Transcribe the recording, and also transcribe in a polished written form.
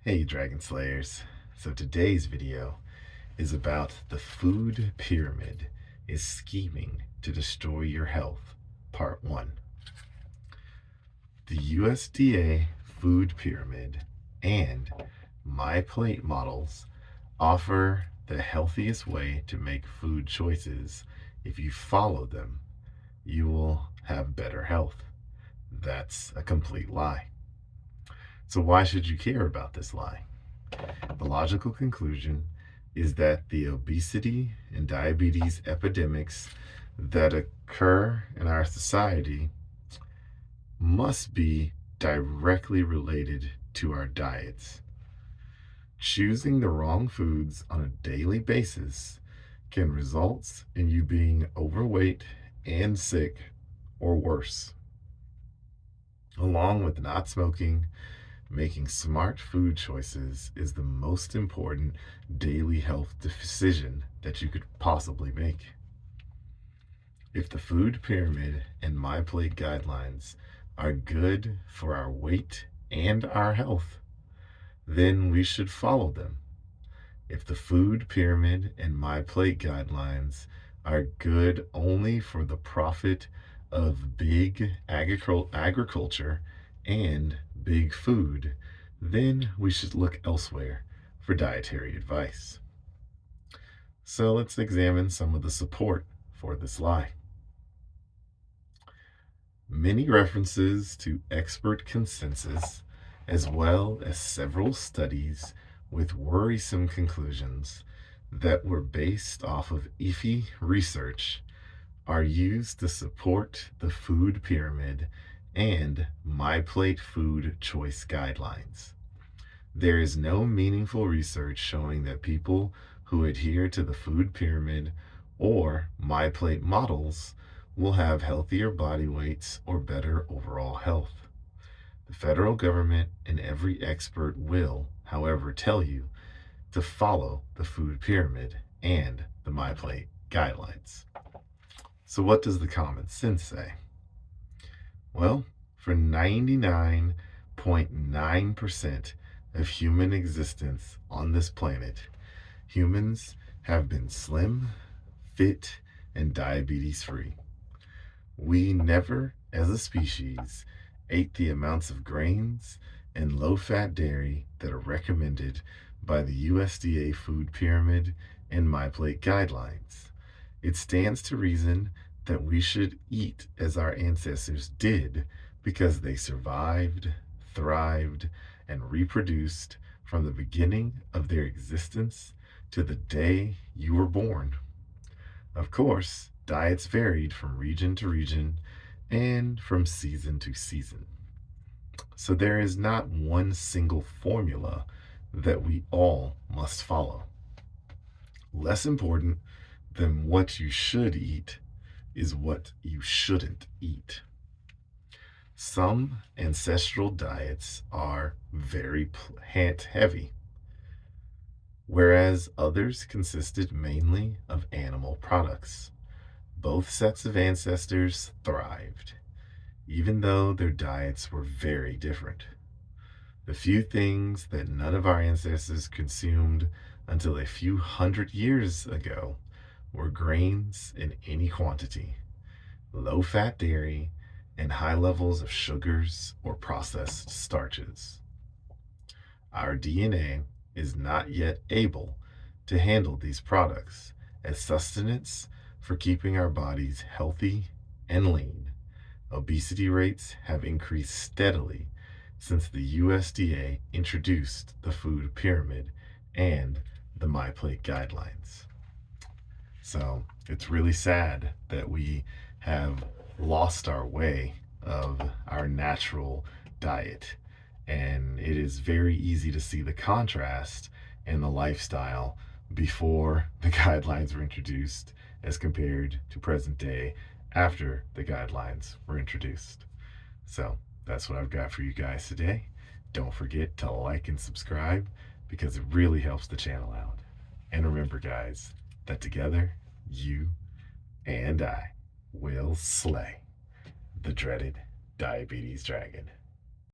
Hey Dragon Slayers. So today's video is about the food pyramid is scheming to destroy your health, part 1. The USDA food pyramid and MyPlate models offer the healthiest way to make food choices. If you follow them, you will have better health. That's a complete lie. So why should you care about this lie? The logical conclusion is that the obesity and diabetes epidemics that occur in our society must be directly related to our diets. Choosing the wrong foods on a daily basis can result in you being overweight and sick, or worse. Along with not smoking, making smart food choices is the most important daily health decision that you could possibly make. If the food pyramid and MyPlate guidelines are good for our weight and our health, then we should follow them. If the food pyramid and MyPlate guidelines are good only for the profit of big agriculture and big food, then we should look elsewhere for dietary advice. So let's examine some of the support for this lie. Many references to expert consensus, as well as several studies with worrisome conclusions that were based off of iffy research, are used to support the food pyramid and MyPlate food choice guidelines. There is no meaningful research showing that people who adhere to the food pyramid or MyPlate models will have healthier body weights or better overall health. The federal government and every expert will, however, tell you to follow the food pyramid and the MyPlate guidelines. So what does the common sense say? Well, for 99.9% of human existence on this planet, humans have been slim, fit, and diabetes free. We never, as a species, ate the amounts of grains and low-fat dairy that are recommended by the USDA Food Pyramid and MyPlate guidelines. It stands to reason that we should eat as our ancestors did because they survived, thrived, and reproduced from the beginning of their existence to the day you were born. Of course, diets varied from region to region and from season to season. So there is not one single formula that we all must follow. Less important than what you should eat is what you shouldn't eat. Some ancestral diets are very plant heavy, whereas others consisted mainly of animal products. Both sets of ancestors thrived, even though their diets were very different. The few things that none of our ancestors consumed until a few hundred years ago were grains in any quantity, low-fat dairy, and high levels of sugars or processed starches. Our DNA is not yet able to handle these products as sustenance for keeping our bodies healthy and lean. Obesity rates have increased steadily since the USDA introduced the food pyramid and the MyPlate guidelines. So it's really sad that we have lost our way of our natural diet. And it is very easy to see the contrast in the lifestyle before the guidelines were introduced as compared to present day after the guidelines were introduced. So that's what I've got for you guys today. Don't forget to like and subscribe because it really helps the channel out. And remember, guys, that together, you and I will slay the dreaded diabetes dragon.